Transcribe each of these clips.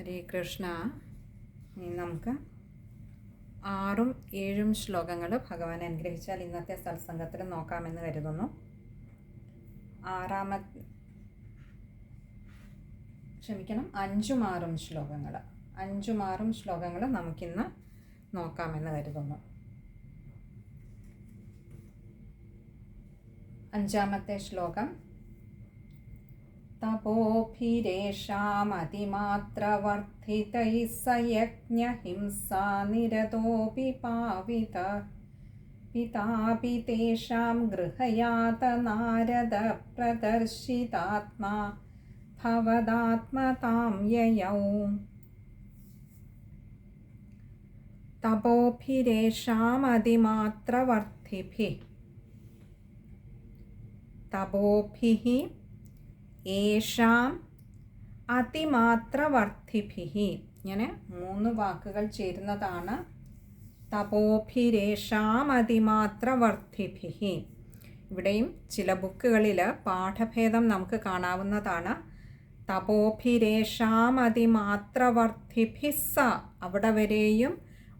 ഹരേ കൃഷ്ണ. ഇനി നമുക്ക് 6ഉം 7ഉം ശ്ലോകങ്ങൾ ഭഗവാൻ അനുഗ്രഹിച്ചാൽ ഇന്നത്തെ സത്സംഗത്തിൽ നോക്കാമെന്ന് കരുതുന്നു. 5ഉം 6ഉം ശ്ലോകങ്ങൾ 5ഉം 6ഉം ശ്ലോകങ്ങൾ നമുക്കിന്ന് നോക്കാമെന്ന് കരുതുന്നു. 5ാമത്തെ ശ്ലോകം: തപോഭിരേഷാമതിമാത്രവർദ്ധിതൈः സയജ്ഞഹിംസാ നിരതോപി പാവിത പിതാപി തേഷാം ഗൃഹയാത നാരദ പ്രദർശിതാത്മാ ഭവദാത്മതാം യയൗ. തപോഭിരേഷാമതിമാത്രവർദ്ധിഭിः തപോഭിः ഏഷാം അതിമാത്രവർദ്ധിഭിः. ഇങ്ങനെ 3 വാക്കുകൾ ചേരുന്നതാണ് തപോഭിരേഷാം അതിമാത്രവർദ്ധിഭിः. ഇവിടെയും ചില ബുക്കുകളിൽ പാഠഭേദം നമുക്ക് കാണാവുന്നതാണ്. തപോഭിരേഷാം അതിമാത്രവർദ്ധിഭിः സ അവിടെ വരെയും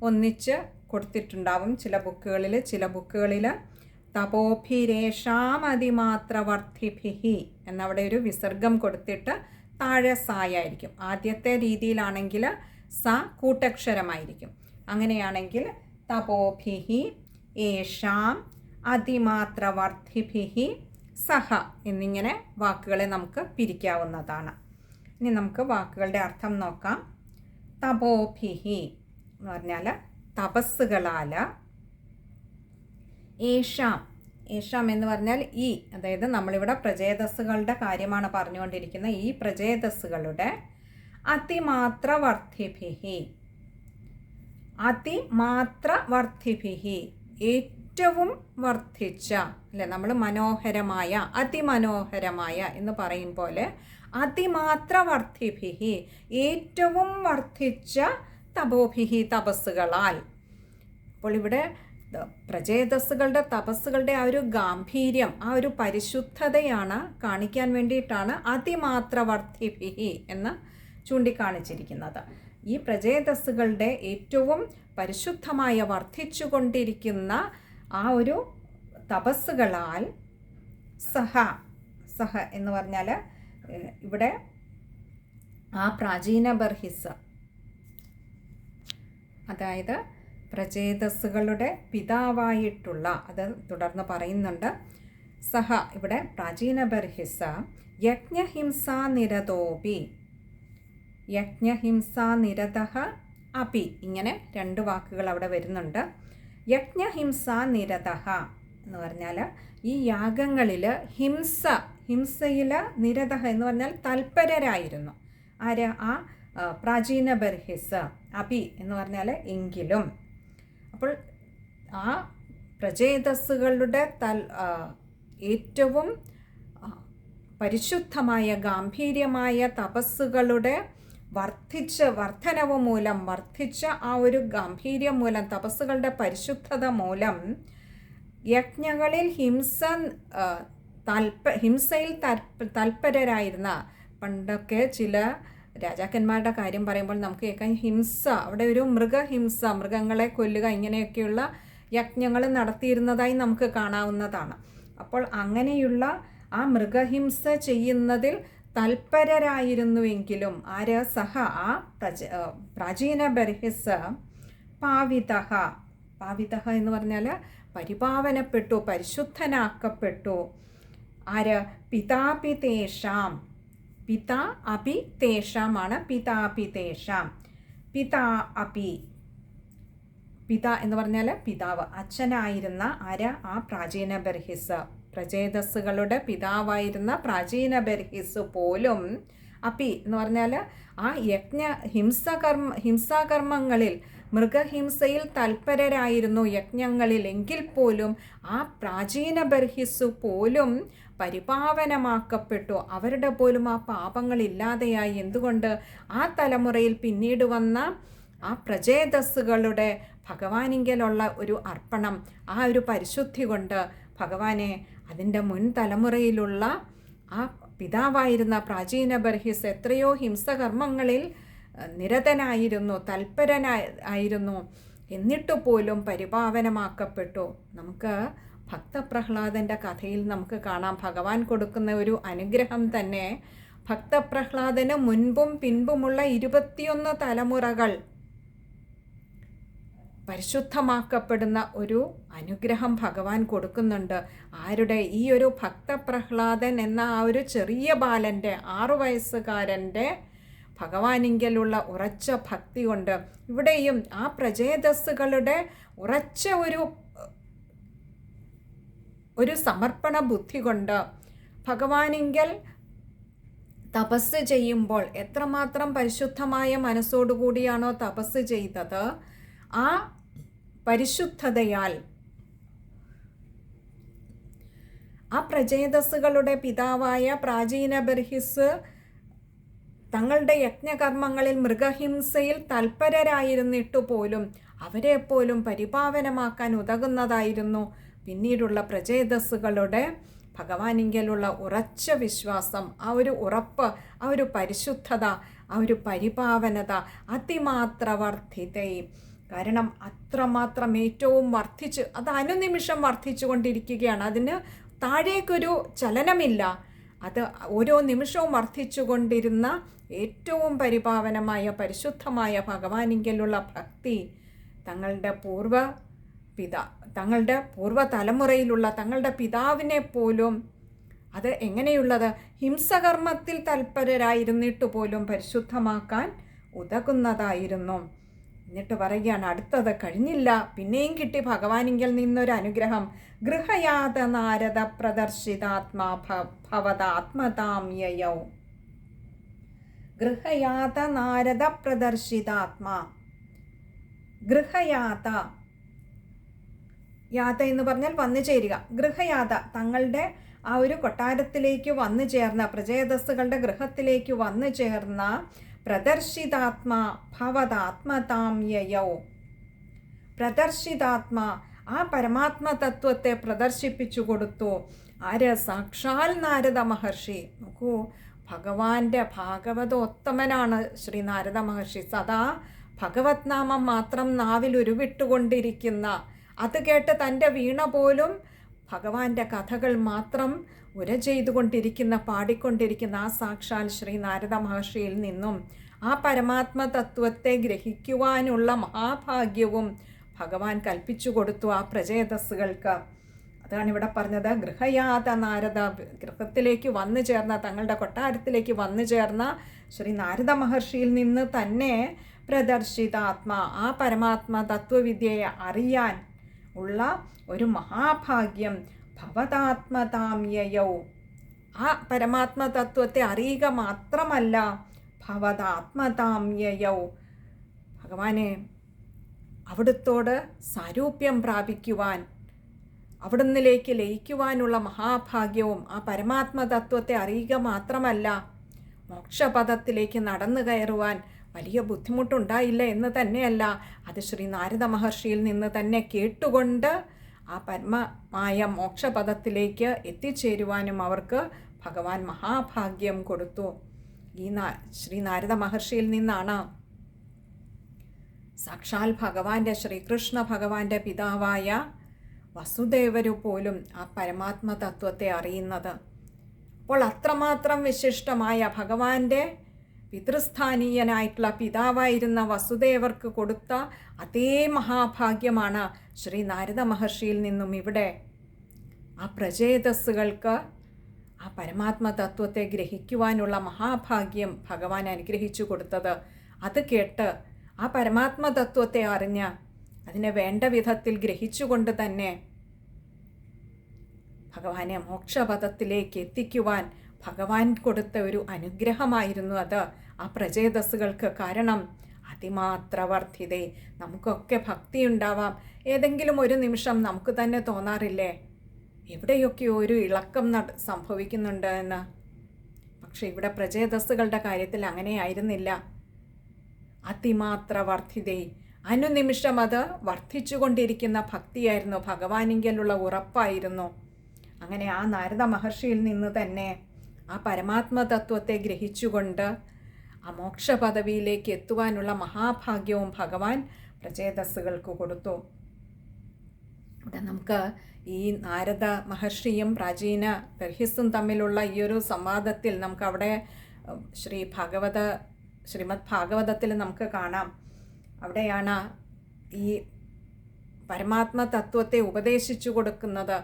ഒന്നിച്ച് കൊടുത്തിട്ടുണ്ടാവും ചില ബുക്കുകളിൽ തപോഭിരേഷാം അതിമാത്രവർദ്ധിഭിः എന്നവിടെ ഒരു വിസർഗം കൊടുത്തിട്ട് താഴെ സായായിരിക്കും. ആദ്യത്തെ രീതിയിലാണെങ്കിൽ സ കൂട്ടക്ഷരമായിരിക്കും. അങ്ങനെയാണെങ്കിൽ തപോഭിः ഏഷാം അതിമാത്രവർദ്ധിഭിः സഹ എന്നിങ്ങനെ വാക്കുകളെ നമുക്ക് പിരിക്കാവുന്നതാണ്. ഇനി നമുക്ക് വാക്കുകളുടെ അർത്ഥം നോക്കാം. തപോഭിः എന്ന് പറഞ്ഞാൽ തപസ്സുകളാൽ, ഏഷാം എന്ന് പറഞ്ഞാൽ ഈ, അതായത് നമ്മളിവിടെ പ്രചേതസ്സുകളുടെ കാര്യമാണ് പറഞ്ഞുകൊണ്ടിരിക്കുന്നത്. ഈ പ്രചേതസ്സുകളുടെ അതിമാത്രവർദ്ധിഭിः ഏറ്റവും വർദ്ധിച്ച, അല്ലെ, നമ്മൾ മനോഹരമായ, അതിമനോഹരമായ എന്ന് പറയും പോലെ അതിമാത്രവർദ്ധിഭിः ഏറ്റവും വർദ്ധിച്ച തപോഭിः തപസ്സുകളാൽ. അപ്പോൾ ഇവിടെ പ്രചേതസ്സുകളുടെ തപസ്സുകളുടെ ആ ഒരു ഗാംഭീര്യം, ആ ഒരു പരിശുദ്ധതയാണ് കാണിക്കാൻ വേണ്ടിയിട്ടാണ് അതിമാത്രവർദ്ധിഭിः എന്ന് ചൂണ്ടിക്കാണിച്ചിരിക്കുന്നത്. ഈ പ്രചേതസ്സുകളുടെ ഏറ്റവും പരിശുദ്ധമായ വർദ്ധിച്ചുകൊണ്ടിരിക്കുന്ന ആ ഒരു തപസ്സുകളാൽ സഹ എന്ന് പറഞ്ഞാൽ ഇവിടെ ആ പ്രാചീന ബർഹിസ്, അതായത് പ്രചേതസ്സുകളുടെ പിതാവായിട്ടുള്ള, അത് തുടർന്ന് പറയുന്നുണ്ട്. സഹ ഇവിടെ പ്രാചീന ബർഹിസ യജ്ഞഹിംസാ നിരതോപി, യജ്ഞഹിംസാ നിരതഃ അപി, ഇങ്ങനെ 2 വാക്കുകൾ അവിടെ വരുന്നുണ്ട്. യജ്ഞഹിംസാ നിരതഃ എന്ന് പറഞ്ഞാൽ ഈ യാഗങ്ങളിൽ ഹിംസയിൽ നിരതഃ എന്ന് പറഞ്ഞാൽ തൽപരരായിരുന്നു. ആര്? ആ പ്രാചീന ബർഹിസ്. അപി എന്ന് പറഞ്ഞാൽ എങ്കിലും. അപ്പോൾ ആ പ്രചേതസ്സുകളുടെ ഏറ്റവും പരിശുദ്ധമായ ഗാംഭീര്യമായ തപസ്സുകളുടെ വർധനവ് മൂലം, വർദ്ധിച്ച ആ ഒരു ഗാംഭീര്യം മൂലം, തപസ്സുകളുടെ പരിശുദ്ധത മൂലം യജ്ഞങ്ങളിൽ ഹിംസയിൽ തൽപരരായിരുന്ന, പണ്ടൊക്കെ ചില രാജാക്കന്മാരുടെ കാര്യം പറയുമ്പോൾ നമുക്ക് കേൾക്കാൻ ഹിംസ, അവിടെ ഒരു മൃഗഹിംസ, മൃഗങ്ങളെ കൊല്ലുക, ഇങ്ങനെയൊക്കെയുള്ള യജ്ഞങ്ങൾ നടത്തിയിരുന്നതായി നമുക്ക് കാണാവുന്നതാണ്. അപ്പോൾ അങ്ങനെയുള്ള ആ മൃഗഹിംസ ചെയ്യുന്നതിൽ തൽപരരായിരുന്നുവെങ്കിലും ആര്? സഹ ആ പ്രാചീന ബർഹിസ് പാവിതഃ എന്ന് പറഞ്ഞാൽ പരിപാവനപ്പെട്ടു, പരിശുദ്ധനാക്കപ്പെട്ടു. ആര്? പിതാപി തേഷാം, പിതാ അപി തേഷാമാണ് പിതാപി തേഷാം. പിത എന്ന് പറഞ്ഞാൽ പിതാവ്, അച്ഛനായിരുന്ന ആര്? ആ പ്രാചീന ബർഹിസ്, പ്രചേതസ്സുകളുടെ പിതാവായിരുന്ന പ്രാചീന ബർഹിസ് പോലും, അപി എന്ന് പറഞ്ഞാൽ ആ ഹിംസാകർമ്മങ്ങളിൽ, മൃഗഹിംസയിൽ തൽപരരായിരുന്നു യജ്ഞങ്ങളിൽ, എങ്കിൽ പോലും ആ പ്രാചീന ബർഹിസ് പോലും പരിപാവനമാക്കപ്പെട്ടു. അവരുടെ പോലും ആ പാപങ്ങളില്ലാതെയായി. എന്തുകൊണ്ട്? ആ തലമുറയിൽ പിന്നീട് വന്ന ആ പ്രചേതസ്സുകളുടെ ഭഗവാനിങ്കലുള്ള ഒരു അർപ്പണം, ആ ഒരു പരിശുദ്ധി കൊണ്ട് ഭഗവാനെ അതിൻ്റെ മുൻ തലമുറയിലുള്ള ആ പിതാവായിരുന്ന പ്രാചീന ബർഹിസ് എത്രയോ ഹിംസകർമ്മങ്ങളിൽ നിരതനായിരുന്നു, തൽപരനായിരുന്നു. എന്നിട്ടു പോലും പരിപാവനമാക്കപ്പെട്ടു. നമുക്ക് ഭക്തപ്രഹ്ലാദൻ്റെ കഥയിൽ നമുക്ക് കാണാം. ഭഗവാൻ കൊടുക്കുന്ന ഒരു അനുഗ്രഹം തന്നെ. ഭക്തപ്രഹ്ലാദന് മുൻപും പിൻപുമുള്ള 21 തലമുറകൾ പരിശുദ്ധമാക്കപ്പെടുന്ന ഒരു അനുഗ്രഹം ഭഗവാൻ കൊടുക്കുന്നുണ്ട്. ആരുടെ? ഈ ഒരു ഭക്തപ്രഹ്ലാദൻ എന്ന ആ ഒരു ചെറിയ ബാലൻ്റെ, 6 വയസ്സുകാരൻ്റെ ഭഗവാനിങ്കലുള്ള ഉറച്ച ഭക്തി കൊണ്ട്, ഇവിടെയും ആ പ്രചേതസ്സുകളുടെ ഉറച്ച ഒരു സമർപ്പണ ബുദ്ധി കൊണ്ട് ഭഗവാനിങ്കൽ തപസ് ചെയ്യുമ്പോൾ എത്രമാത്രം പരിശുദ്ധമായ മനസ്സോടുകൂടിയാണോ തപസ് ചെയ്തത്, ആ പരിശുദ്ധതയാൽ ആ പ്രചേതസ്സുകളുടെ പിതാവായ പ്രാചീന ബർഹിസ് തങ്ങളുടെ യജ്ഞകർമ്മങ്ങളിൽ മൃഗഹിംസയിൽ തൽപരരായിരുന്നിട്ടു പോലും അവരെ പോലും പരിപാവനമാക്കാൻ ഉതകുന്നതായിരുന്നു പിന്നീടുള്ള പ്രചേതസ്സുകളുടെ ഭഗവാനിങ്കലുള്ള ഉറച്ച വിശ്വാസം, ആ ഒരു ഉറപ്പ്, ആ ഒരു പരിശുദ്ധത, ആ ഒരു പരിപാവനത. അതിമാത്രവർദ്ധിതയും, കാരണം അത്രമാത്രം ഏറ്റവും വർദ്ധിച്ച്, അത് അനുനിമിഷം വർദ്ധിച്ചു കൊണ്ടിരിക്കുകയാണ്. അതിന് താഴേക്കൊരു ചലനമില്ല. അത് ഓരോ നിമിഷവും വർദ്ധിച്ചു കൊണ്ടിരുന്ന ഏറ്റവും പരിപാവനമായ പരിശുദ്ധമായ ഭഗവാനിങ്കലുള്ള ഭക്തി തങ്ങളുടെ പൂർവ്വ തലമുറയിലുള്ള തങ്ങളുടെ പിതാവിനെ പോലും, അത് എങ്ങനെയുള്ളത്, ഹിംസകർമ്മത്തിൽ തൽപരരായിരുന്നിട്ട് പോലും പരിശുദ്ധമാക്കാൻ ഉതകുന്നതായിരുന്നു. എന്നിട്ട് പറയുകയാണ്, അടുത്തത് കഴിഞ്ഞില്ല, പിന്നെയും കിട്ടി ഭഗവാനിങ്കൽ നിന്നൊരു അനുഗ്രഹം. ഗൃഹയാത നാരദ പ്രദർശിതാത്മാ ഭവതാത്മതാം യയൗ. ഗൃഹയാത നാരദ പ്രദർശിതാത്മാ. ഗൃഹയാത, യാത എന്ന് പറഞ്ഞാൽ വന്നു ചേരുക. ഗൃഹയാത, തങ്ങളുടെ ആ ഒരു കൊട്ടാരത്തിലേക്ക് വന്നു ചേർന്ന, പ്രചേതസ്സുകളുടെ ഗൃഹത്തിലേക്ക് വന്നു ചേർന്ന പ്രദർശിതാത്മാ ഭവതാത്മതാം യയൗ. പ്രദർശിതാത്മാ, ആ പരമാത്മതത്വത്തെ പ്രദർശിപ്പിച്ചു കൊടുത്തു. ആര്? സാക്ഷാൽ നാരദ മഹർഷി. നോക്കൂ, ഭഗവാന്റെ ഭാഗവതോത്തമനാണ് ശ്രീ നാരദ മഹർഷി. സദാ ഭഗവത് നാമം മാത്രം നാവിൽ ഉരുവിട്ടുകൊണ്ടിരിക്കുന്ന, അത് കേട്ട് തൻ്റെ വീണ പോലും ഭഗവാന്റെ കഥകൾ മാത്രം ഉര ചെയ്തുകൊണ്ടിരിക്കുന്ന, പാടിക്കൊണ്ടിരിക്കുന്ന ആ സാക്ഷാൽ ശ്രീ നാരദ മഹർഷിയിൽ നിന്നും ആ പരമാത്മ തത്വത്തെ ഗ്രഹിക്കുവാനുള്ള മഹാഭാഗ്യവും ഭഗവാൻ കൽപ്പിച്ചു കൊടുത്തു ആ പ്രചേതസ്സുകൾക്ക്. അതാണ് ഇവിടെ പറഞ്ഞത്. ഗൃഹയാത നാരദ, ഗൃഹത്തിലേക്ക് വന്നു ചേർന്ന, തങ്ങളുടെ കൊട്ടാരത്തിലേക്ക് വന്നു ചേർന്ന ശ്രീ നാരദ മഹർഷിയിൽ നിന്ന് തന്നെ പ്രദർശിതാത്മാ, ആ പരമാത്മ തത്വവിദ്യയെ അറിയാൻ ഉള്ള ഒരു മഹാഭാഗ്യം. ഭവതാത്മതാം യയൗ, ആ പരമാത്മ തത്വത്തെ അറിയുക മാത്രമല്ല, ഭവതാത്മതാം യയൗ, ഭഗവാനെ അവിടുത്തോട് സാരൂപ്യം പ്രാപിക്കുവാൻ, അവിടുന്നിലേക്ക് ലയിക്കുവാനുള്ള മഹാഭാഗ്യവും, ആ പരമാത്മ തത്വത്തെ അറിയുക മാത്രമല്ല, മോക്ഷപദത്തിലേക്ക് നടന്നു കയറുവാൻ വലിയ ബുദ്ധിമുട്ടുണ്ടായില്ല എന്ന് തന്നെയല്ല, അത് ശ്രീ നാരദ മഹർഷിയിൽ നിന്ന് തന്നെ കേട്ടുകൊണ്ട് ആ പരമമായ മോക്ഷപദത്തിലേക്ക് എത്തിച്ചേരുവാനും അവർക്ക് ഭഗവാൻ മഹാഭാഗ്യം കൊടുത്തു. ഈ ശ്രീ നാരദ മഹർഷിയിൽ നിന്നാണ് സാക്ഷാൽ ഭഗവാന്റെ, ശ്രീകൃഷ്ണ ഭഗവാന്റെ പിതാവായ വസുദേവരു പോലും ആ പരമാത്മ തത്വത്തെ അറിയുന്നത്. അപ്പോൾ അത്രമാത്രം വിശിഷ്ടമായ ഭഗവാന്റെ പിതൃസ്ഥാനീയനായിട്ടുള്ള പിതാവായിരുന്ന വസുദേവർക്ക് കൊടുത്ത അതേ മഹാഭാഗ്യമാണ് ശ്രീ നാരദ മഹർഷിയിൽ നിന്നും ഇവിടെ ആ പ്രചേതസ്സുകൾക്ക് ആ പരമാത്മ തത്വത്തെ ഗ്രഹിക്കുവാനുള്ള മഹാഭാഗ്യം ഭഗവാൻ അനുഗ്രഹിച്ചു കൊടുത്തത്. അത് കേട്ട് ആ പരമാത്മ തത്വത്തെ അറിഞ്ഞ് അതിനെ വേണ്ട വിധത്തിൽ ഗ്രഹിച്ചുകൊണ്ട് തന്നെ ഭഗവാനെ മോക്ഷപദത്തിലേക്ക് എത്തിക്കുവാൻ ഭഗവാൻ കൊടുത്ത ഒരു അനുഗ്രഹമായിരുന്നു അത് ആ പ്രചേതസ്സുകൾക്ക്. കാരണം അതിമാത്രവർദ്ധിതേ, നമുക്കൊക്കെ ഭക്തി ഉണ്ടാവാം. ഏതെങ്കിലും ഒരു നിമിഷം നമുക്ക് തന്നെ തോന്നാറില്ലേ, എവിടെയൊക്കെ ഒരു ഇളക്കം സംഭവിക്കുന്നുണ്ട് എന്ന്. പക്ഷെ ഇവിടെ പ്രചേതസ്സുകളുടെ കാര്യത്തിൽ അങ്ങനെയായിരുന്നില്ല. അതിമാത്രവർദ്ധിതേ, അനുനിമിഷം അത് വർദ്ധിച്ചുകൊണ്ടിരിക്കുന്ന ഭക്തിയായിരുന്നു, ഭഗവാനിങ്കലുള്ള ഉറപ്പായിരുന്നു. അങ്ങനെ ആ നാരദ മഹർഷിയിൽ നിന്ന് തന്നെ ആ പരമാത്മ തത്വത്തെ ഗ്രഹിച്ചുകൊണ്ട് ആ മോക്ഷപദവിയിലേക്ക് എത്തുവാനുള്ള മഹാഭാഗ്യവും ഭഗവാൻ പ്രചേതസ്സുകൾക്ക് കൊടുത്തു. ഇവിടെ നമുക്ക് ഈ നാരദ മഹർഷിയും പ്രാചീന ബർഹിസ്സും തമ്മിലുള്ള ഈ ഒരു സംവാദത്തിൽ നമുക്കവിടെ ശ്രീമദ് ഭാഗവതത്തിൽ നമുക്ക് കാണാം. അവിടെയാണ് ഈ പരമാത്മ തത്വത്തെ ഉപദേശിച്ചു കൊടുക്കുന്നത്.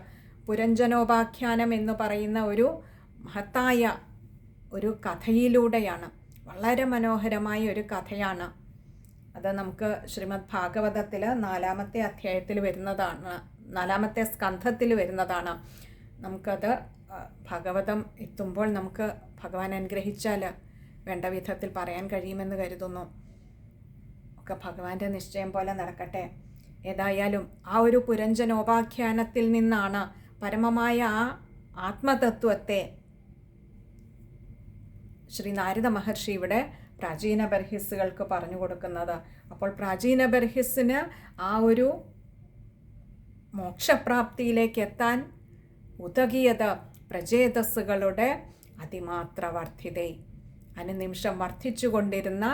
പുരഞ്ജനോപാഖ്യാനം എന്ന് പറയുന്ന ഒരു മഹത്തായ ഒരു കഥയിലൂടെയാണ്. വളരെ മനോഹരമായ ഒരു കഥയാണ്. അത് നമുക്ക് ശ്രീമദ് ഭാഗവതത്തിൽ 4-ാമത്തെ അധ്യായത്തിൽ വരുന്നതാണ്, 4-ാമത്തെ സ്കന്ധത്തിൽ വരുന്നതാണ്. നമുക്കത് ഭാഗവതം എത്തുമ്പോൾ നമുക്ക് ഭഗവാൻ അനുഗ്രഹിച്ചാൽ വേണ്ട വിധത്തിൽ പറയാൻ കഴിയുമെന്ന് കരുതുന്നു. ഒക്കെ ഭഗവാന്റെ നിശ്ചയം പോലെ നടക്കട്ടെ. ഏതായാലും ആ ഒരു പുരഞ്ജനോപാഖ്യാനത്തിൽ നിന്നാണ് പരമമായ ആ ആത്മതത്വത്തെ ശ്രീ നാരദ മഹർഷി ഇവിടെ പ്രാചീന ബർഹിസ്സുകൾക്ക് പറഞ്ഞു കൊടുക്കുന്നത്. അപ്പോൾ പ്രാചീന ബർഹിസ്സിന് ആ ഒരു മോക്ഷപ്രാപ്തിയിലേക്ക് എത്താൻ ഉതകിയത് പ്രചേതസ്സുകളുടെ അതിമാത്ര വർദ്ധിത, അനുനിമിഷം വർദ്ധിച്ചുകൊണ്ടിരുന്ന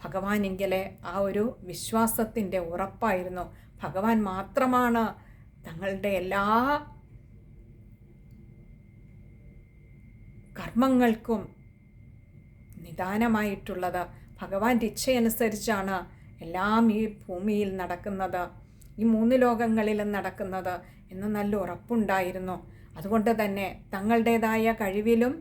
ഭഗവാനെങ്കിലെ ആ ഒരു വിശ്വാസത്തിൻ്റെ ഉറപ്പായിരുന്നു. ഭഗവാൻ മാത്രമാണ് തങ്ങളുടെ എല്ലാ കർമ്മങ്ങൾക്കും നിദാനമായിട്ടുള്ളത്. ഭഗവാന്റെ ഇച്ഛയനുസരിച്ചാണ് എല്ലാം ഈ ഭൂമിയിൽ നടക്കുന്നത്, ഈ 3 ലോകങ്ങളിലും നടക്കുന്നത് എന്ന് നല്ല ഉറപ്പുണ്ടായിരുന്നു. അതുകൊണ്ട് തന്നെ തങ്ങളുടേതായ കഴിവിലും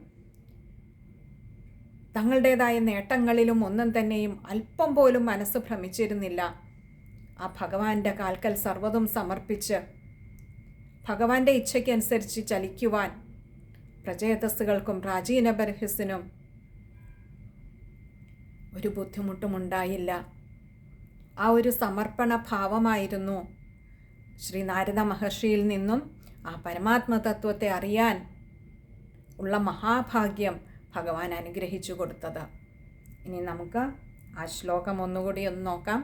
തങ്ങളുടേതായ നേട്ടങ്ങളിലും ഒന്നും തന്നെയും അല്പം പോലും മനസ്സ് ഭ്രമിച്ചിരുന്നില്ല. ആ ഭഗവാന്റെ കാൽക്കൽ സർവ്വതും സമർപ്പിച്ച് ഭഗവാന്റെ ഇച്ഛയ്ക്കനുസരിച്ച് ചലിക്കുവാൻ പ്രചേതസ്സുകൾക്കും പ്രാചീന ബർഹിസ്സിനും ഒരു ബുദ്ധിമുട്ടുമുണ്ടായില്ല. ആ ഒരു സമർപ്പണ ഭാവമായിരുന്നു ശ്രീ നാരദ മഹർഷിയിൽ നിന്നും ആ പരമാത്മതത്വത്തെ അറിയാൻ ഉള്ള മഹാഭാഗ്യം ഭഗവാൻ അനുഗ്രഹിച്ചു കൊടുത്തത്. ഇനി നമുക്ക് ആ ശ്ലോകം ഒന്നുകൂടി നോക്കാം.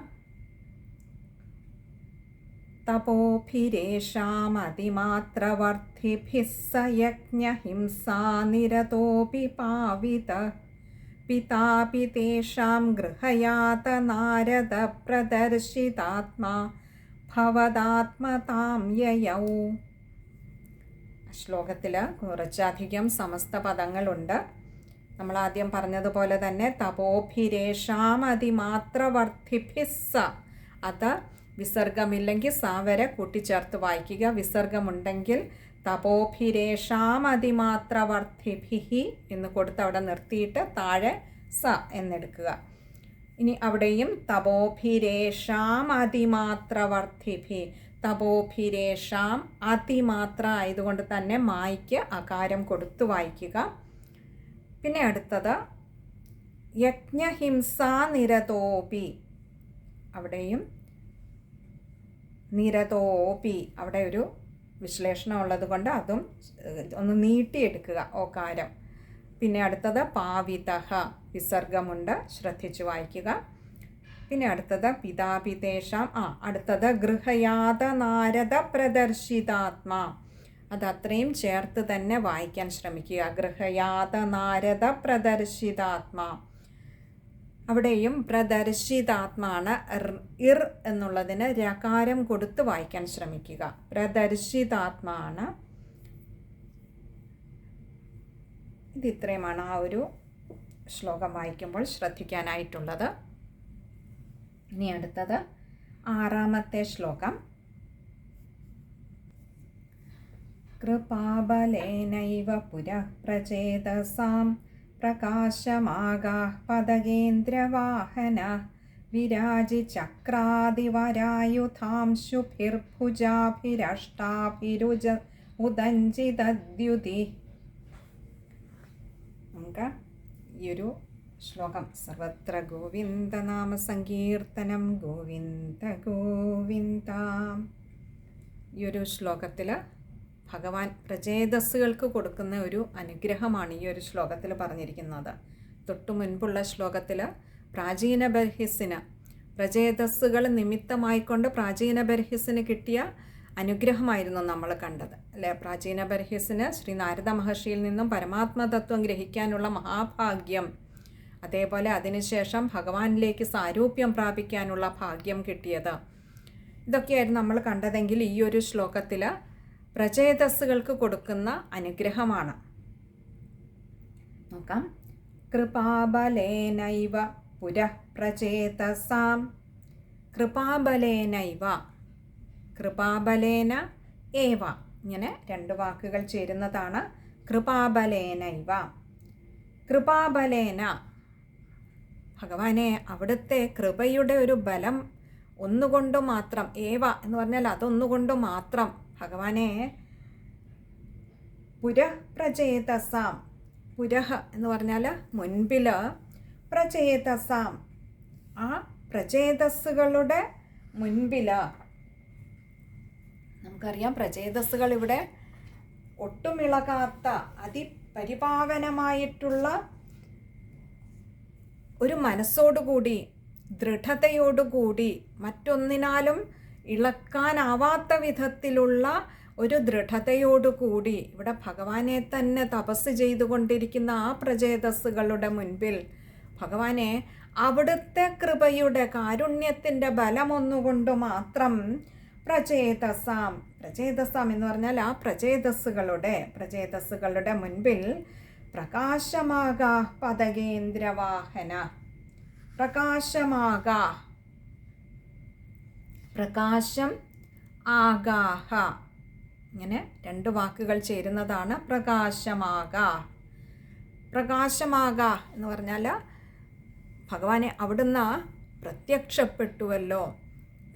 തപോഭിരേഷാമതിമാത്രവർദ്ധിഭിः സ യജ്ഞഹിംസാ നിരതോപി പാവിതഃ പിതാപി തേഷാം ഗൃഹയാത നാരദ പ്രദർശിതാത്മാ ഭവദാത്മതാം യയൗ. ശ്ലോകത്തിൽ കുറച്ചധികം സമസ്ത പദങ്ങളുണ്ട്. നമ്മൾ ആദ്യം പറഞ്ഞതുപോലെ തന്നെ തപോഭിരേഷാം അതിമാത്രവർദ്ധിഭിः സ, അത് വിസർഗമില്ലെങ്കിൽ സ വരെ കൂട്ടിച്ചേർത്ത് വായിക്കുക. വിസർഗമുണ്ടെങ്കിൽ തപോഭിരേഷാം അതിമാത്രവർദ്ധിഭിः എന്ന് കൊടുത്ത് അവിടെ നിർത്തിയിട്ട് താഴെ സ എന്നെടുക്കുക. ഇനി അവിടെയും തപോഭിരേഷാം അതിമാത്രവർദ്ധിഭിः, തപോഭിരേഷാം അതിമാത്ര ആയതുകൊണ്ട് തന്നെ മായ്ക്ക് അകാരം കൊടുത്ത് വായിക്കുക. പിന്നെ അടുത്തത് യജ്ഞഹിംസാ നിരതോപി, അവിടെയും നിരതോപി അവിടെ ഒരു വിശ്ലേഷണം ഉള്ളത് കൊണ്ട് അതും ഒന്ന് നീട്ടിയെടുക്കുക ഓകാരം. പിന്നെ അടുത്തത് പാവിതഃ, വിസർഗമുണ്ട്, ശ്രദ്ധിച്ച് വായിക്കുക. പിന്നെ അടുത്തത് പിതാപിതേഷാം, അടുത്തത് ഗൃഹയാത നാരദ പ്രദർശിതാത്മാ, അത് അത്രയും ചേർത്ത് തന്നെ വായിക്കാൻ ശ്രമിക്കുക. ഗൃഹയാത നാരദ പ്രദർശിതാത്മാ, അവിടെയും പ്രദർശിതാത്മാണ്. ഇർ എന്നുള്ളതിന് രകാരം കൊടുത്ത് വായിക്കാൻ ശ്രമിക്കുക. പ്രദർശിതാത്മാണ്. ഇത്രയുമാണ് ആ ഒരു ശ്ലോകം വായിക്കുമ്പോൾ ശ്രദ്ധിക്കാനായിട്ടുള്ളത്. ഇനി അടുത്തത് 6-ാമത്തെ ശ്ലോകം. കൃപാബലേനൈവ പുരഃ പ്രചേതസാം പ്രകാശമാഗാഃ പദകേന്ദ്രവാഹന വിരാജി ചക്രാദിവരായുധാംശുഭിർഭുജാഭിരഷ്ടാഭിരുജ ഉദഞ്ചിതദ്യുതി. നമുക്ക് ഈ ഒരു ശ്ലോകം സർവത്ര ഗോവിന്ദനാമ സങ്കീർത്തനം ഗോവിന്ദ ഗോവിന്ദ. ഈ ഒരു ശ്ലോകത്തിൽ ഭഗവാൻ പ്രചേതസ്സുകൾക്ക് കൊടുക്കുന്ന ഒരു അനുഗ്രഹമാണ് ഈ ഒരു ശ്ലോകത്തിൽ പറഞ്ഞിരിക്കുന്നത്. തൊട്ടു മുൻപുള്ള ശ്ലോകത്തിൽ പ്രാചീന ബർഹിസ്സിന് പ്രചേതസ്സുകൾ നിമിത്തമായിക്കൊണ്ട് പ്രാചീന ബർഹിസ്സിന് കിട്ടിയ അനുഗ്രഹമായിരുന്നു നമ്മൾ കണ്ടത് അല്ലേ. പ്രാചീന ബർഹിസ്സിന് ശ്രീ നാരദ മഹർഷിയിൽ നിന്നും പരമാത്മതത്വം ഗ്രഹിക്കാനുള്ള മഹാഭാഗ്യം അതേപോലെ അതിനുശേഷം ഭഗവാനിലേക്ക് സാരൂപ്യം പ്രാപിക്കാനുള്ള ഭാഗ്യം കിട്ടിയത്. ഇതൊക്കെയായിരുന്നു നമ്മൾ കണ്ടതെങ്കിൽ ഈ ഒരു ശ്ലോകത്തിൽ പ്രചേതസ്സുകൾക്ക് കൊടുക്കുന്ന അനുഗ്രഹമാണ്. നോക്കാം. കൃപാബലേനൈവ പുരഃ പ്രചേതസാം. കൃപാബലേനൈവ, കൃപാബലേന ഏവ, ഇങ്ങനെ രണ്ട് വാക്കുകൾ ചേരുന്നതാണ് കൃപാബലേനൈവ. കൃപാബലേന, ഭഗവാനെ അവിടുത്തെ കൃപയുടെ ഒരു ബലം ഒന്നുകൊണ്ട് മാത്രം, ഏവ എന്ന് പറഞ്ഞാൽ അതൊന്നുകൊണ്ട് മാത്രം ഭഗവാനെ പുരഃ പ്രചേതസാം, പുരഃ എന്ന് പറഞ്ഞാൽ മുൻപിൽ, പ്രചേതസാം ആ പ്രചേതസ്സുകളുടെ മുൻപിൽ. നമുക്കറിയാം പ്രചേതസ്സുകൾ ഇവിടെ ഒട്ടുമിളകാത്ത അതിപരിപാവനമായിട്ടുള്ള ഒരു മനസ്സോടുകൂടി, ദൃഢതയോടുകൂടി, മറ്റൊന്നിനാലും ഇളക്കാനാവാത്ത വിധത്തിലുള്ള ഒരു ദൃഢതയോടുകൂടി ഇവിടെ ഭഗവാനെ തന്നെ തപസ് ചെയ്തുകൊണ്ടിരിക്കുന്ന ആ പ്രചേതസ്സുകളുടെ മുൻപിൽ ഭഗവാനെ അവിടുത്തെ കൃപയുടെ കാരുണ്യത്തിൻ്റെ ബലമൊന്നുകൊണ്ട് മാത്രം പ്രചേതസാം, പ്രചേതസാം എന്ന് പറഞ്ഞാൽ ആ പ്രചേതസ്സുകളുടെ മുൻപിൽ പ്രകാശമാകാ പതകേന്ദ്രവാഹന, പ്രകാശമാകാ, പ്രകാശം ആകാഹ, ഇങ്ങനെ രണ്ട് വാക്കുകൾ ചേരുന്നതാണ് പ്രകാശമാകാ. പ്രകാശമാകാ എന്ന് പറഞ്ഞാൽ ഭഗവാനെ അവിടുന്ന് പ്രത്യക്ഷപ്പെട്ടുവല്ലോ.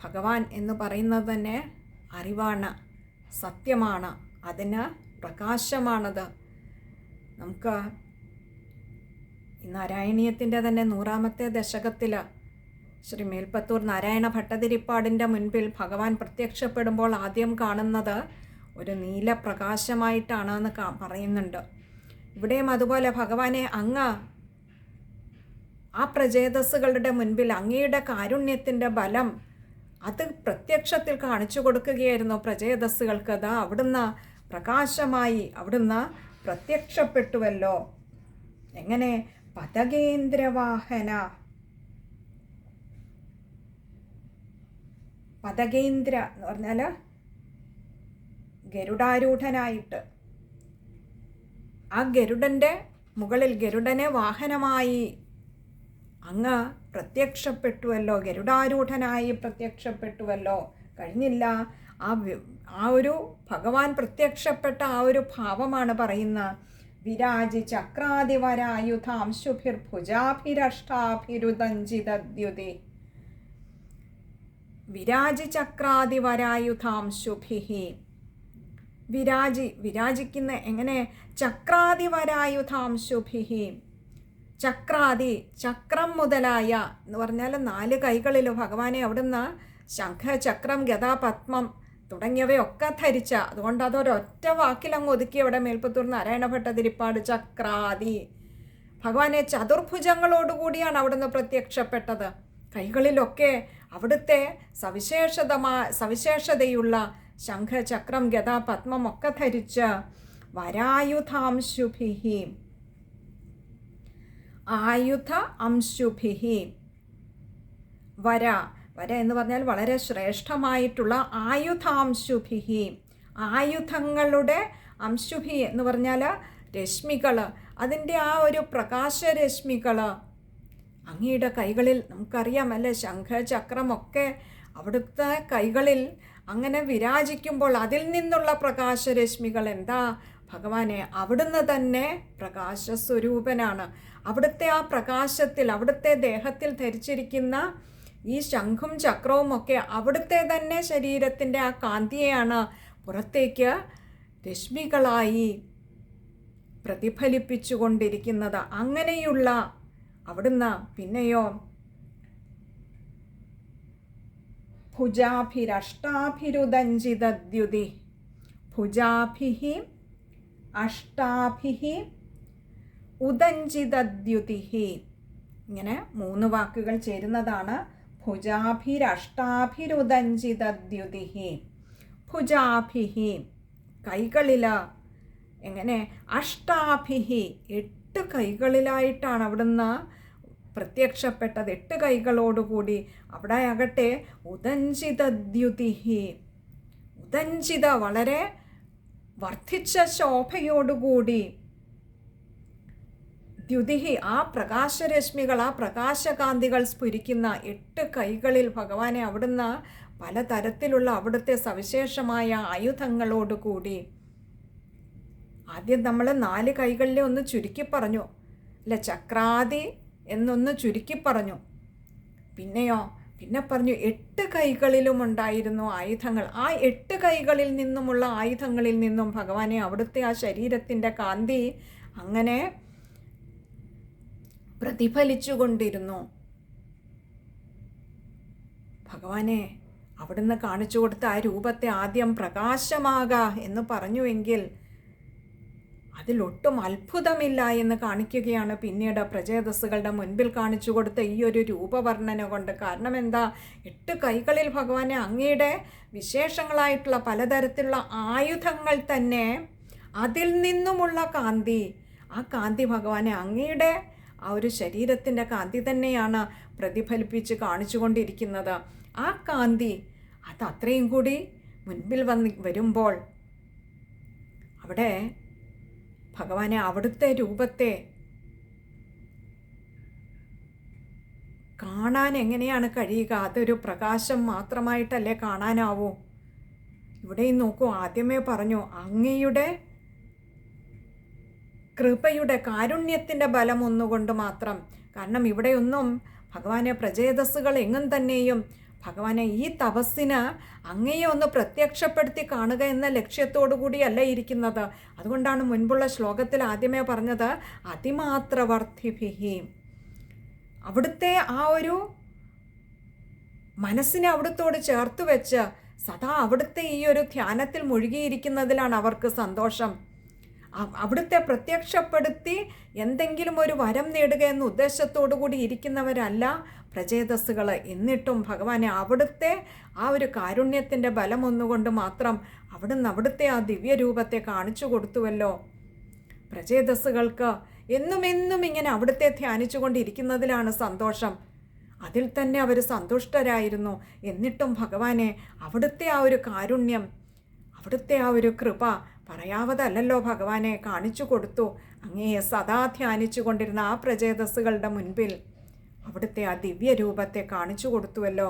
ഭഗവാൻ എന്ന് പറയുന്നത് തന്നെ അറിവാണ്, സത്യമാണ്, അതിന് പ്രകാശമാണത്. നമുക്ക് ഈ നാരായണീയത്തിൻ്റെ തന്നെ 100ാമത്തെ ദശകത്തിൽ ശ്രീ മേൽപ്പത്തൂർ നാരായണ ഭട്ടതിരിപ്പാടിൻ്റെ മുൻപിൽ ഭഗവാൻ പ്രത്യക്ഷപ്പെടുമ്പോൾ ആദ്യം കാണുന്നത് ഒരു നീലപ്രകാശമായിട്ടാണ് എന്ന് പറയുന്നുണ്ട്. ഇവിടെയും അതുപോലെ ഭഗവാനെ അങ്ങ് ആ പ്രചേതസ്സുകളുടെ മുൻപിൽ അങ്ങയുടെ കാരുണ്യത്തിൻ്റെ ബലം അത് പ്രത്യക്ഷത്തിൽ കാണിച്ചു കൊടുക്കുകയായിരുന്നു പ്രചേതസ്സുകൾക്ക്. അതാ അവിടുന്ന് പ്രകാശമായി അവിടുന്ന് പ്രത്യക്ഷപ്പെട്ടുവല്ലോ. എങ്ങനെ? പതകേന്ദ്രവാഹന, പതകേന്ദ്ര എന്ന് പറഞ്ഞാൽ ഗരുഡാരൂഢനായിട്ട്, ആ ഗരുഡൻ്റെ മുകളിൽ ഗരുഡനെ വാഹനമായി അങ്ങ് പ്രത്യക്ഷപ്പെട്ടുവല്ലോ, ഗരുഡാരൂഢനായി പ്രത്യക്ഷപ്പെട്ടുവല്ലോ. കഴിഞ്ഞില്ല, ആ ഒരു ഭഗവാൻ പ്രത്യക്ഷപ്പെട്ട ആ ഒരു ഭാവമാണ് പറയുന്ന വിരാജി ചക്രാദിവരായുധാംശുഭിർഭുജാഭിരഷ്ടാഭിരുദഞ്ചിതദ്യുതി. വിരാജി ചക്രാദിവരായുധാംശുഭിഹി, വിരാജിക്കുന്ന എങ്ങനെ? ചക്രാദിവരായുധാംശുഭിഹി, ചക്രാദി, ചക്രം മുതലായ എന്ന് പറഞ്ഞാൽ 4 കൈകളിൽ ഭഗവാനെ അവിടുന്ന് ശംഖ, ചക്രം, ഗദ, പത്മം തുടങ്ങിയവയൊക്കെ ധരിച്ച, അതുകൊണ്ട് അതൊരൊറ്റ വാക്കിലങ്ങ് ഒതുക്കി അവിടെ മേൽപ്പത്തൂർ നാരായണ ഭട്ടതിരിപ്പാട് ചക്രാദി. ഭഗവാനെ ചതുർഭുജങ്ങളോടുകൂടിയാണ് അവിടുന്ന് പ്രത്യക്ഷപ്പെട്ടത്. കൈകളിലൊക്കെ അവിടുത്തെ സവിശേഷതയുള്ള ശംഖ, ചക്രം, ഗദ, പത്മം ഒക്കെ ധരിച്ച് വരായുധാംശുഭിഹി, ആയുധ അംശുഭിഹി, വര എന്ന് പറഞ്ഞാൽ വളരെ ശ്രേഷ്ഠമായിട്ടുള്ള ആയുധാംശുഭിഹി, ആയുധങ്ങളുടെ അംശുഭി എന്ന് പറഞ്ഞാൽ രശ്മികൾ, അതിൻ്റെ ആ ഒരു പ്രകാശരശ്മികൾ അങ്ങയുടെ കൈകളിൽ നമുക്കറിയാം അല്ലേ? ശംഖ, ചക്രമൊക്കെ അവിടുത്തെ കൈകളിൽ അങ്ങനെ വിരാജിക്കുമ്പോൾ അതിൽ നിന്നുള്ള പ്രകാശരശ്മികൾ എന്താ? ഭഗവാനെ അവിടുന്ന് തന്നെ പ്രകാശസ്വരൂപനാണ്. അവിടുത്തെ ആ പ്രകാശത്തിൽ, അവിടുത്തെ ദേഹത്തിൽ ധരിച്ചിരിക്കുന്ന ഈ ശംഖും ചക്രവും ഒക്കെ അവിടുത്തെ തന്നെ ശരീരത്തിൻ്റെ ആ കാന്തിയെയാണ് പുറത്തേക്ക് രശ്മികളായി പ്രതിഫലിപ്പിച്ചു കൊണ്ടിരിക്കുന്നത്. അങ്ങനെയുള്ള അവിടുന്ന് പിന്നെയോ ഭുജാഭിരഷ്ടാഭിരുദഞ്ചിതദ്യുതി, ഭുജാഭിഹി അഷ്ടാഭിഹി ഉദഞ്ചിതദ്യുതിഹി, ഇങ്ങനെ 3 വാക്കുകൾ ചേരുന്നതാണ് ഭുജാഭിരഷ്ടാഭിരുദഞ്ചിതദ്യുതിഹി. ഭുജാഭിഹി കൈകളിൽ, എങ്ങനെ? അഷ്ടാഭിഹി 8 കൈകളിലായിട്ടാണ് അവിടുന്ന് പ്രത്യക്ഷപ്പെട്ടത് 8 കൈകളോടുകൂടി. അവിടെ ആകട്ടെ ഉദഞ്ചിതദ്യുതിഹി, ഉദഞ്ചിത വളരെ വർദ്ധിച്ച ശോഭയോടുകൂടി, ദ്യുതിഹി ആ പ്രകാശരശ്മികൾ, ആ പ്രകാശകാന്തികൾ സ്ഫുരിക്കുന്ന 8 കൈകളിൽ ഭഗവാനെ അവിടുന്ന് പലതരത്തിലുള്ള അവിടുത്തെ സവിശേഷമായ ആയുധങ്ങളോടുകൂടി. ആദ്യം നമ്മൾ 4 കൈകളിലെ ഒന്ന് ചുരുക്കി പറഞ്ഞു, അല്ല ചക്രാദി എന്നൊന്ന് ചുരുക്കി പറഞ്ഞു. പിന്നെ പറഞ്ഞു 8 കൈകളിലും ഉണ്ടായിരുന്നു ആയുധങ്ങൾ. ആ 8 കൈകളിൽ നിന്നുമുള്ള ആയുധങ്ങളിൽ നിന്നും ഭഗവാനെ അവിടുത്തെ ആ ശരീരത്തിൻ്റെ കാന്തി അങ്ങനെ പ്രതിഫലിച്ചു കൊണ്ടിരുന്നു. ഭഗവാനെ അവിടുന്ന് കാണിച്ചു കൊടുത്ത ആ രൂപത്തെ ആദ്യം പ്രകാശമാക എന്ന് പറഞ്ഞുവെങ്കിൽ അതിലൊട്ടും അത്ഭുതമില്ല എന്ന് കാണിക്കുകയാണ് പിന്നീട് പ്രചേതസ്സുകളുടെ മുൻപിൽ കാണിച്ചു കൊടുത്ത ഈ ഒരു രൂപവർണ്ണന കൊണ്ട്. കാരണം എന്താ, 8 കൈകളിൽ ഭഗവാനെ അങ്ങയുടെ വിശേഷങ്ങളായിട്ടുള്ള പലതരത്തിലുള്ള ആയുധങ്ങൾ തന്നെ, അതിൽ നിന്നുമുള്ള കാന്തി, ആ കാന്തി ഭഗവാനെ അങ്ങയുടെ ആ ഒരു ശരീരത്തിൻ്റെ കാന്തി തന്നെയാണ് പ്രതിഫലിപ്പിച്ച് കാണിച്ചു കൊണ്ടിരിക്കുന്നത്. ആ കാന്തി അത് അത്രയും കൂടി മുൻപിൽ വരുമ്പോൾ അവിടെ ഭഗവാനെ അവിടുത്തെ രൂപത്തെ കാണാൻ എങ്ങനെയാണ് കഴിയുക? അതൊരു പ്രകാശം മാത്രമായിട്ടല്ലേ കാണാനാവൂ? ഇവിടെയും നോക്കൂ, ആദ്യമേ പറഞ്ഞു അങ്ങയുടെ കൃപയുടെ കാരുണ്യത്തിൻ്റെ ബലം ഒന്നുകൊണ്ട് മാത്രം. കാരണം ഇവിടെയൊന്നും ഭഗവാനെ പ്രചേതസ്സുകൾ എങ്ങും തന്നെയും ഭഗവാനെ ഈ തപസ്സിന് അങ്ങയെ ഒന്ന് പ്രത്യക്ഷപ്പെടുത്തി കാണുക എന്ന ലക്ഷ്യത്തോടു കൂടിയല്ല ഇരിക്കുന്നത്. അതുകൊണ്ടാണ് മുൻപുള്ള ശ്ലോകത്തിൽ ആദ്യമേ പറഞ്ഞത് അതിമാത്രവർദ്ധിഭിഹി. അവിടുത്തെ ആ ഒരു മനസ്സിനെ അവിടുത്തോട് ചേർത്ത് വെച്ച് സദാ അവിടുത്തെ ഈ ഒരു ധ്യാനത്തിൽ മുഴുകിയിരിക്കുന്നതിലാണ് അവർക്ക് സന്തോഷം. അവിടുത്തെ പ്രത്യക്ഷപ്പെടുത്തി എന്തെങ്കിലും ഒരു വരം നേടുക എന്ന ഉദ്ദേശത്തോടു കൂടി ഇരിക്കുന്നവരല്ല പ്രചേതസ്സുകൾ. എന്നിട്ടും ഭഗവാനെ അവിടുത്തെ ആ ഒരു കാരുണ്യത്തിൻ്റെ ബലം ഒന്നുകൊണ്ട് മാത്രം അവിടുന്ന് അവിടുത്തെ ആ ദിവ്യരൂപത്തെ കാണിച്ചു കൊടുത്തുവല്ലോ. പ്രചേതസ്സുകൾക്ക് എന്നും ഇങ്ങനെ അവിടുത്തെ ധ്യാനിച്ചു കൊണ്ടിരിക്കുന്നതിലാണ് സന്തോഷം. അതിൽ തന്നെ അവർ സന്തുഷ്ടരായിരുന്നു. എന്നിട്ടും ഭഗവാനെ അവിടുത്തെ ആ ഒരു കാരുണ്യം, അവിടുത്തെ ആ ഒരു കൃപ പറയാവതല്ലോ ഭഗവാനെ കാണിച്ചു കൊടുത്തു. അങ്ങയെ സദാ ധ്യാനിച്ചു കൊണ്ടിരുന്ന ആ പ്രചേതസ്സുകളുടെ മുൻപിൽ അവിടുത്തെ ആ ദിവ്യരൂപത്തെ കാണിച്ചു കൊടുത്തുവല്ലോ.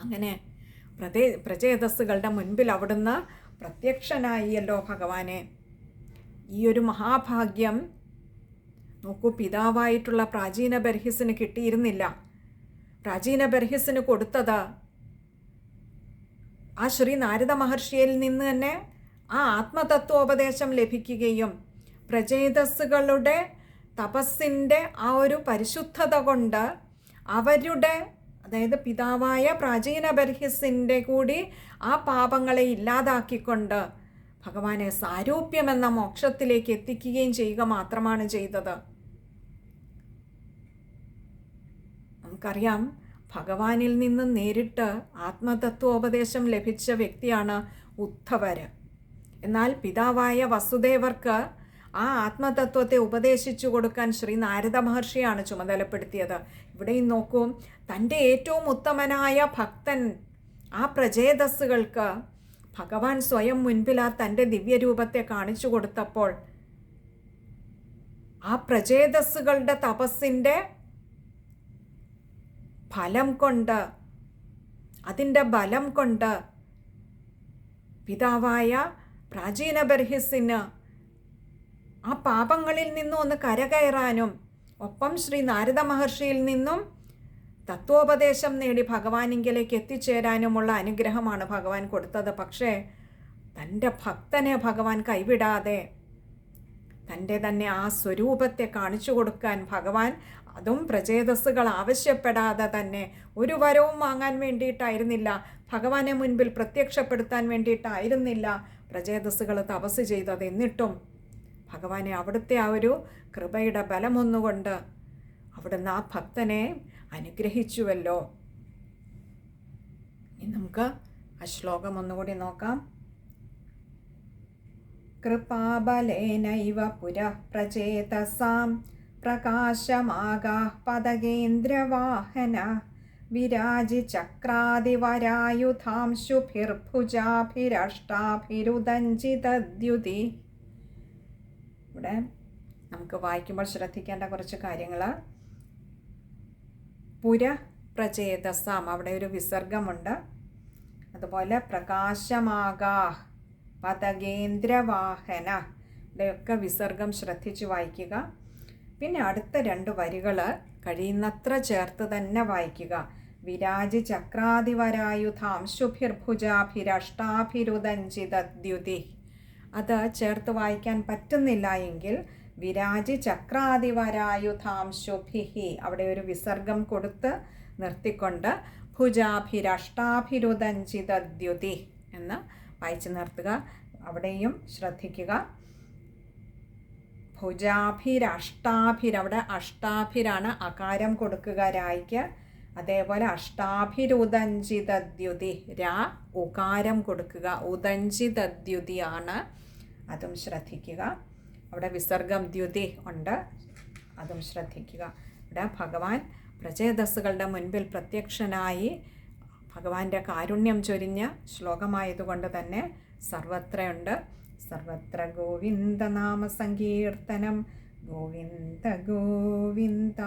അങ്ങനെ പ്രചേതസ്സുകളുടെ മുൻപിൽ അവിടുന്ന് പ്രത്യക്ഷനായിയല്ലോ ഭഗവാനെ. ഈ ഒരു മഹാഭാഗ്യം നോക്കൂ, പിതാവായിട്ടുള്ള പ്രാചീന ബർഹിസിന് കിട്ടിയിരുന്നില്ല. പ്രാചീന ബർഹിസിന് കൊടുത്തത് ആ ശ്രീ നാരദ മഹർഷിയിൽ നിന്ന് തന്നെ ആ ആത്മതത്വോപദേശം ലഭിക്കുകയും പ്രചേതസ്സുകളുടെ തപസ്സിൻ്റെ ആ ഒരു പരിശുദ്ധത കൊണ്ട് അവരുടെ, അതായത് പിതാവായ പ്രാചീന ബർഹിസിൻ്റെ കൂടി ആ പാപങ്ങളെ ഇല്ലാതാക്കിക്കൊണ്ട് ഭഗവാനെ സാരൂപ്യമെന്ന മോക്ഷത്തിലേക്ക് എത്തിക്കുകയും ചെയ്യുക മാത്രമാണ് ചെയ്തത്. നമുക്കറിയാം, ഭഗവാനിൽ നിന്ന് നേരിട്ട് ആത്മതത്വോപദേശം ലഭിച്ച വ്യക്തിയാണ് ഉദ്ധവർ. എന്നാൽ പിതാവായ വസുദേവർക്ക് ആ ആത്മതത്വത്തെ ഉപദേശിച്ചു കൊടുക്കാൻ ശ്രീ നാരദ മഹർഷിയാണ് ചുമതലപ്പെടുത്തിയത്. ഇവിടെയും നോക്കൂ, തൻ്റെ ഏറ്റവും ഉത്തമനായ ഭക്തൻ ആ പ്രചേതസ്സുകൾക്ക് ഭഗവാൻ സ്വയം മുൻപിൽ ആ തൻ്റെ ദിവ്യരൂപത്തെ കാണിച്ചു കൊടുത്തപ്പോൾ ആ പ്രചേതസ്സുകളുടെ തപസ്സിൻ്റെ ഫലം കൊണ്ട്, അതിൻ്റെ ബലം കൊണ്ട് പിതാവായ പ്രാചീന ബർഹിസിന് ആ പാപങ്ങളിൽ നിന്നും ഒന്ന് കരകയറാനും ഒപ്പം ശ്രീ നാരദ മഹർഷിയിൽ നിന്നും തത്വോപദേശം നേടി ഭഗവാനിങ്കിലേക്ക് എത്തിച്ചേരാനുമുള്ള അനുഗ്രഹമാണ് ഭഗവാൻ കൊടുത്തത്. പക്ഷേ തൻ്റെ ഭക്തനെ ഭഗവാൻ കൈവിടാതെ തൻ്റെ തന്നെ ആ സ്വരൂപത്തെ കാണിച്ചു കൊടുക്കാൻ ഭഗവാൻ, അതും പ്രചേതസ്സുകൾ ആവശ്യപ്പെടാതെ തന്നെ, ഒരു വരവും വാങ്ങാൻ വേണ്ടിയിട്ടായിരുന്നില്ല, ഭഗവാനെ മുൻപിൽ പ്രത്യക്ഷപ്പെടുത്താൻ വേണ്ടിയിട്ടായിരുന്നില്ല പ്രചേതസ്സുകൾ തപസ് ചെയ്തത്. എന്നിട്ടും ഭഗവാനെ അവിടുത്തെ ആ ഒരു കൃപയുടെ ബലമൊന്നുകൊണ്ട് അവിടുന്ന് ആ ഭക്തനെ അനുഗ്രഹിച്ചുവല്ലോ. ഇനി നമുക്ക് ആ ശ്ലോകം ഒന്നുകൂടി നോക്കാം. കൃപാബലേനൈവ പുരഃ പ്രചേതസാം പ്രകാശമാകാഃ പതകേന്ദ്രവാഹന വിരാജി ചക്രാതിവരായുധാംശുഭിർഭുജാഭിരഷ്ടാഭിരുദഞ്ചിതദ്യുതി. ഇവിടെ നമുക്ക് വായിക്കുമ്പോൾ ശ്രദ്ധിക്കേണ്ട കുറച്ച് കാര്യങ്ങൾ. പുരപ്രചേതസാം, അവിടെ ഒരു വിസർഗമുണ്ട്. അതുപോലെ പ്രകാശമാകാഃ പതകേന്ദ്രവാഹന, ഇവിടെയൊക്കെ വിസർഗം ശ്രദ്ധിച്ച് വായിക്കുക. പിന്നെ അടുത്ത 2 വരികൾ കഴിയുന്നത്ര ചേർത്ത് തന്നെ വായിക്കുക. വിരാജി ചക്രാതിവരായുധാംശുഭിർഭുജാഭിരഷ്ടാഭിരുദഞ്ചിതദ്യുതി. അത് ചേർത്ത് വായിക്കാൻ പറ്റുന്നില്ല എങ്കിൽ വിരാജി ചക്രാതിവരായുധാംശുഭിഹി, അവിടെ ഒരു വിസർഗം കൊടുത്ത് നിർത്തിക്കൊണ്ട് ഭുജാഭിരഷ്ടാഭിരുദഞ്ചിതദ്യുതി എന്ന് വായിച്ചു നിർത്തുക. അവിടെയും ശ്രദ്ധിക്കുക. അവിടെ അഷ്ടാഭിരാണ്, അകാരം കൊടുക്കുക രായ്ക്ക്. അതേപോലെ അഷ്ടാഭിരുദഞ്ചിതദ്യുതി, രാ ഉകാരം കൊടുക്കുക. ഉദഞ്ചിതദ്യുതിയാണ്, അതും ശ്രദ്ധിക്കുക. അവിടെ വിസർഗം ദ്യുതി ഉണ്ട്, അതും ശ്രദ്ധിക്കുക. ഇവിടെ ഭഗവാൻ പ്രചേതസ്സുകളുടെ മുൻപിൽ പ്രത്യക്ഷനായി ഭഗവാന്റെ കാരുണ്യം ചൊരിഞ്ഞ ശ്ലോകമായതുകൊണ്ട് തന്നെ സർവത്രയുണ്ട്. സർവത്ര ഗോവിന്ദനാമ സങ്കീർത്തനം. ഗോവിന്ദ ഗോവിന്ദ.